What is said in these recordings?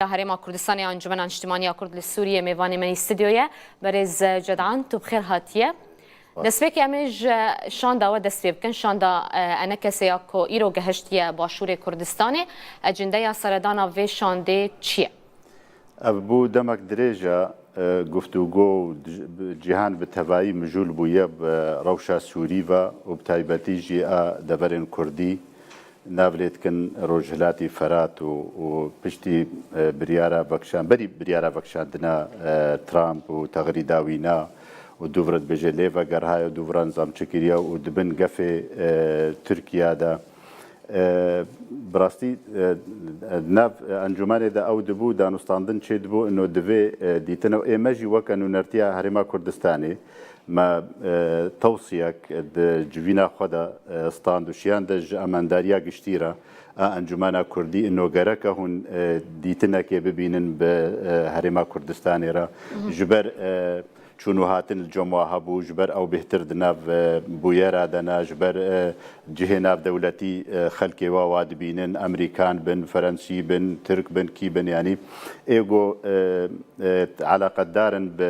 هرما كردستان انجمن اجتماعی کرد لسوریه میوانی من استودیویه برز جدعان تو بخیر هاتیه دەستپێکی ئەمێژ شانdaوە دەست پێ بکەن شاندا ئەنە کەسەیە کۆ ئیرۆ گەهشتیە باشووری کوردستانê ئەجندەیە سەردانا vê şandê çi ye؟ Ev bû demek dirêje guftûgo û cîhan bi tevayî mijûl bûye bi rewşa Sûrî ve û bi taybetî jî a deverên Kurdî navlê dikin Rojhilatê Ferat û piştî biryara berî biryara vekşandina Trump û tegrîda wîna û dûvret bêje lê vegerhaya dûvran zamçikiriya û dibin gefê Tirkiya de bi rastî nav encûmenê de ew dibû danûstandin çê dibû ino divê dîtin ême jî weke nûnertiya Herêma Kurdistanê me tewsiyek di civîna xwe de stand û şiyan de ji amendariya giştî re a encûmena Kurdî ino gereke hûn dîtinekê bibînin bi Herêma Kurdistanê re ji ber çûn û hatin li cem wa hebû ji ber ew bêhtir di nav bûyera de ne ji ber cihê navdewletî xelkê wa wa dibînin Emerîkan bin, Frensî bin, Tirk bin, kî bin yanî êgo eleqedarin bi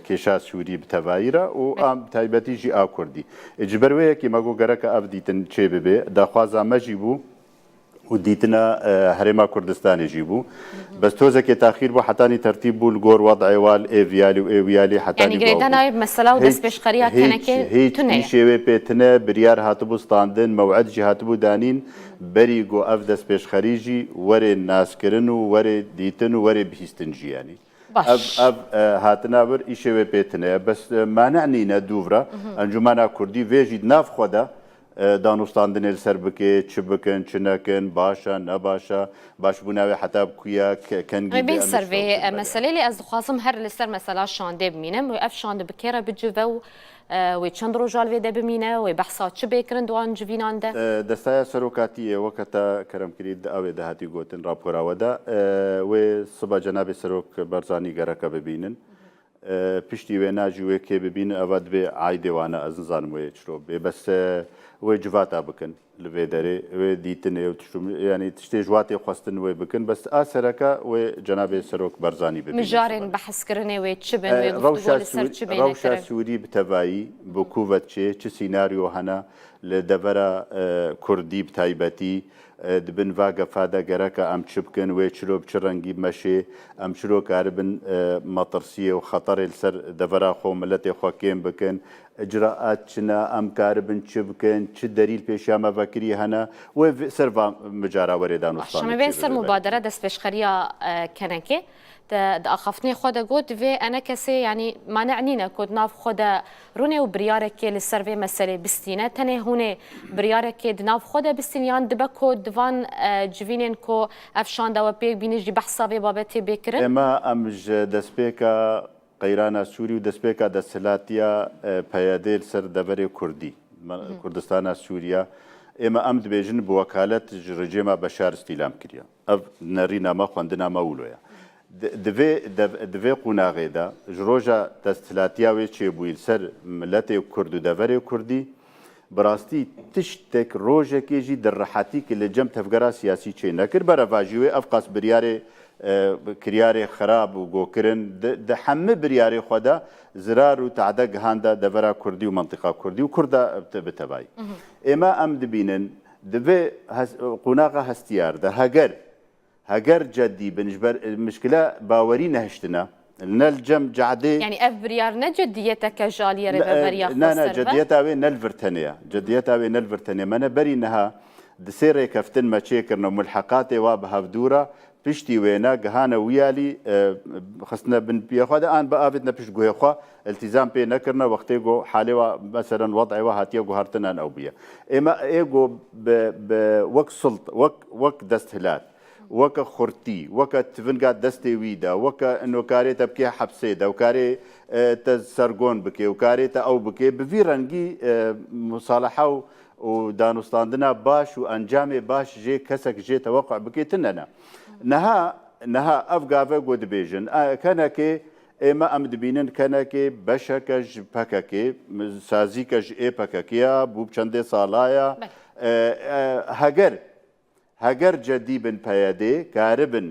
kêşa Sûrî bi tevayî re û a taybetî jî a Kurdî. Ji ber wê yekê me got gereke ev dîtin çê bibe daxwaza me jî bû û dîtina Herêma Kurdistanê jî bû. Bes tozekê taxîr bû hetanî tertîb bû li gor wedعê wan ê viyalî û ê wiyalî hetanî Yani girêdana mesela û destpêşxeriya tenekê tune ye. Hiç şêwê pê tune biryar hatibû standin mewعed jî hatibû danîn berî got ev destpêşxerî jî werê naskirin û werê dîtin û werê bihîstin jî yanî. Ev hatina bir îşê wê pê tune ye bes mane nîne dûvra encûmena Kurdî vê jî di nav xwe de danûstandinê li ser bike çi bikin çi nekin başa ne başa başbûna wê heta bikuya kengî bên ser vê meselê lê ez dixwazim her li ser mesela şandê bimînim û ev şandê bi kê re bicive û wê çend rojal vê de bimîne wê behsa çi bêkirin wan civînan de destaya serokatiyê weke te keremkirî di ew ê de hatî gotin rapora we de wê siba cenabê Serok Barzanî gereke bibînin piştî wê na jî wê kê bibînin ev divê aydê wane ez nizanim wê çiro bê bes wê civata bikin li vê derê wê dîtinê yanî tiştê ji watê xwestin wê bikin bes a sereka wê cenabê Serok Barzanî bibînin. Mijarên behezkirinê wê çi bin wê guftûgo li ser çi bêne Rewşa Sûrî bi tevayî bi kûvet çê çi sînaryo hene li devera Kurdî bi taybetî dibin va gefa de gereke em çi bikin wê çilo bi çi rengî meşê em çilo karibin metirsiyê û xeterê li ser devera xwe milletê xwe kêm bikin icraat çine em karibin çi bikin çi delîl pêşiya me vekirî hene wê ser va micara werê danûstan. Şemê bên ser mübadere destpêşxeriya kenekê di axaftinê xwe de got divê ene kesê yanî manenîne ku di nav xwe de rûnê û biryarekê li ser vê meselê bistîne tenê hûnê biryarekê di nav xwe de bistîn yan dibe ku divan civînên ku ev şandawe pêk bînî jî behsa vê babetê bêkirin Ema em ji destpêka qeyrana Sûrî û destpêka desthilatiya peyadê li ser deverê Kurdî Kurdistana Sûriya ême em dibêjin bi wekalet ji rejêma Beşar îstîlam kiriye. Ev nerîna me xwendina me wilo ye. Divê qûnaxê de ji roja desthilatiya wê çêbûyî li ser milletê Kurd û deverê Kurdî bi rastî tiştek rojekê jî di rihetî li cem tevgera siyasî çê nekir bereva jî wê ev qas biryarê kiryarê xerab û gokirin di hemû biryarê xwe de zirar û teade gihanda devera Kurdî û mentika Kurdî û Kurda bi tevayî. Ême em dibînin divê qûnaxa hestiyar de heger ceddî bin ji ber mişkila bawerî nehiştine nel cem cadê yani ev biryar ne ciddiyeteke jaliyê rêveberiya xwe ne ciddiyeta wê nelvir tenê ciddiyeta wê nelvir tenê me ne berî niha di sê rêkeftin me çêkirin û mulheqatê wa bi hevdûra piştî wê ne gihane wiyalî xistine bin piyê xwe de an bi avêt ne pişt guhê xwe iltîzam pê nekirine wextê got halê wa meselen wedعê wa hatiye guhartinan ew bûye. Ême êgo bi wek sult wek desthilat weke xurtî weke tivinga destê wî de weke ino karê te bikê hepsê de û karê te sergon bike û karê te ew bike bi vî rengî musalaha û danûstandina baş û encamê baş jê kesek jê teweqع bike tune ne. Niha ev gave got dibêjin kenekê ême em dibînin kenekê beşeke ji pekekê sazîke ji ê pekekiya bû çendê salaya heger هەگەر جەدی بن پەیەدێ کارە بن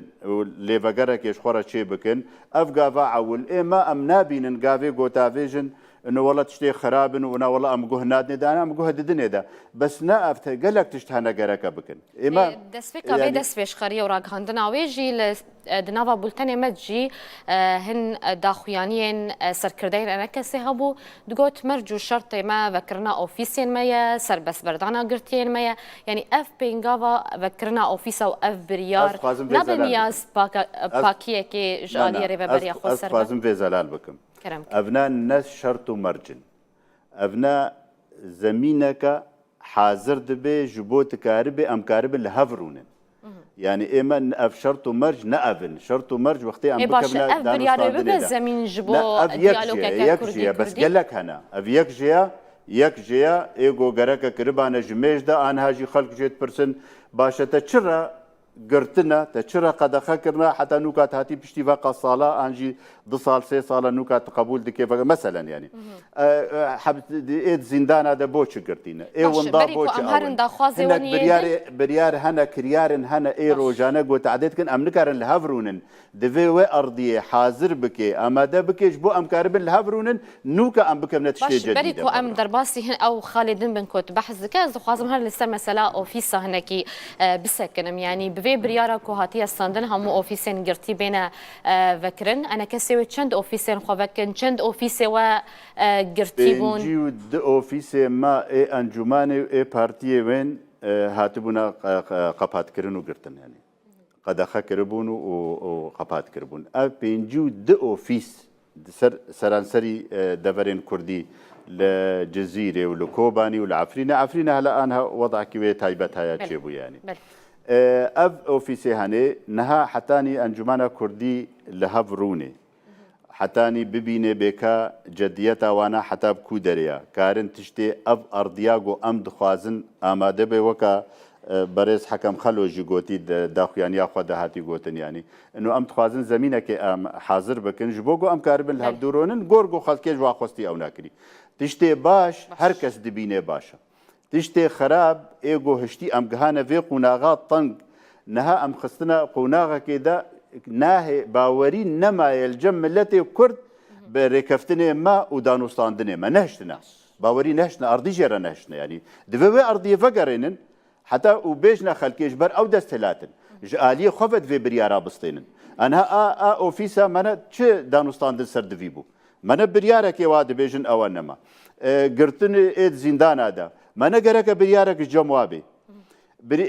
لێڤەگەرەکێش خۆرە چێ بکەن ئەف گاڤە عەول ئێمە ئەم نابینن گاوێ گۆتاڤێژن نوڵەت شتێ خرابن و ناوەڵە ئەم گوه نادنێدان ئەم گوه ددنێدا بەس نەئەفتە گەلک تشت هەنەگەرەکە بکەن ئێمە دەستپێکە دەستپێشخەریە و ڕاگەاندناوێژی لە دناوا بولتەنێ مەجی هەن داخوایانیên سەرکردەین ئەنە کەسێ هەبوو دگوت مەرج و شەرتێ مە vekirina ofîsên me ye serbestberdana girtiyên me ye yanî ev pêngava vekirina ofîsa û ev biryar nabe niyaz pakiyekê ji aliyê rêveberiya xwe ser xwazim vê zelal bikim evna ne şert û mercin evna zemîneke hazir dibe ji bo tikaribe em karibin li hev rûnin يعني إما أف شرط ومرج نأفن شرط ومرج وقتي أم بكمنا دانو زمين جبو يكجيا بس قال لك هنا أف يكجيا إيجو جركا كربانة جميج دا أنا هاجي خلق جيت برسن باشا تشرا قرتنا تشرا قد خكرنا حتى نوكات هاتي بشتيفا قصالة أنجي 2 سال 3 سال نوكات قبول دكيف مثلا يعني حبت إيد زندان هذا بوش قرتينا إيه ونضا بوش هناك بريار هنا كريارن هنا إيه روجانا قوت عدد كن أم نكارن الهافرونن دفي أرضية حاضر بكي أما ده بكيش بو أم كاربن الهافرونن نوكا أم بكم نتشتي جديدة بريكو أم درباسي هن أو خالدين بن كوت بحث ذكاء خازم هر لسه مسألة أوفيسا هناكي بسكنم يعني بفي بريارا كوهاتية الصندن همو أوفيسين قرتي بين فكرن أنا كسي چند أوفيسين خوفكن چند أوفيسي و قرتيبون بنجيو د أوفيسي ما إيه أنجماني إيه بارتيه وين هاتبونا قبات كرنو قرتن يعني قد خكربون وقبات كربون بنجيو د أوفيس سرانسري دفرين كردي لجزيرة ولكوباني والعفرينة عفرينة هلا أنها وضع كوي تايبتها يا تشيبو يعني أف أوفيسي هاني نها حتاني أنجمانا كردي لهفروني حتاني ببيني بكا جديتا وانا حتى بكو دريا كارن تشتي أف أرضياغو أم دخوازن آماده بي وكا برز حكم خلو جيغوتي داخواني أخوة دهاتي غوتن يعني إنه أم دخوازن زمينك أم حاضر بكن جبوغو أم كاربن لهفدورونن غورغو خلقيج واخوستي أو ناكري تشتي باش هركس دبيني باشا تشتي خراب ايغو هشتي ام جهانه في قناغات طنق نها ام خستنا قناغه كده ناهي باوري نما يلجم التي كرد بركفتني ما ودانوستاندني ما نهشتنا باوري نهشنا ارضي جرا نهشنا يعني دفوي ارضي فقرينن حتى وبيجنا خلكيش بر او دستلاتن جالي خفت في بريارا بسطينن انا اوفيسا مانا تش دانوستاندن سردفيبو مانا بريارا كي واد بيجن او انما قرتن ايد زندان هذا ما نقرك بريارك جموابي بري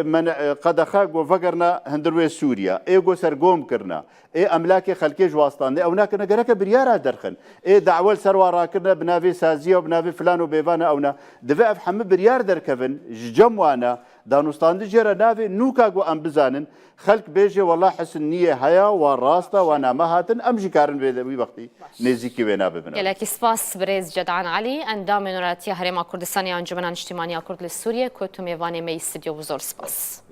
من قد خاق وفقرنا هندروي سوريا جو سرقوم كرنا املاكي خلكي جواستان او ناك نقرك بريارا درخن دعوال سروارا كرنا بنافي سازيه وبنافي فلان وبيفانا اونا دفع فحم بريار دركفن جموانا دانوستان جرا نافي نوكاغو ام بزانن خلق بيجي والله حسن نيه هيا والراستا وانا ما هاتن امجي كارن بي وقتي نزيكي وينا ببنا لك سپاس بريز جدعان علي اندام نوراتي هرما كردستاني انجمن اجتماعي كرد لسوريا كنتم يواني مي استديو بزور سپاس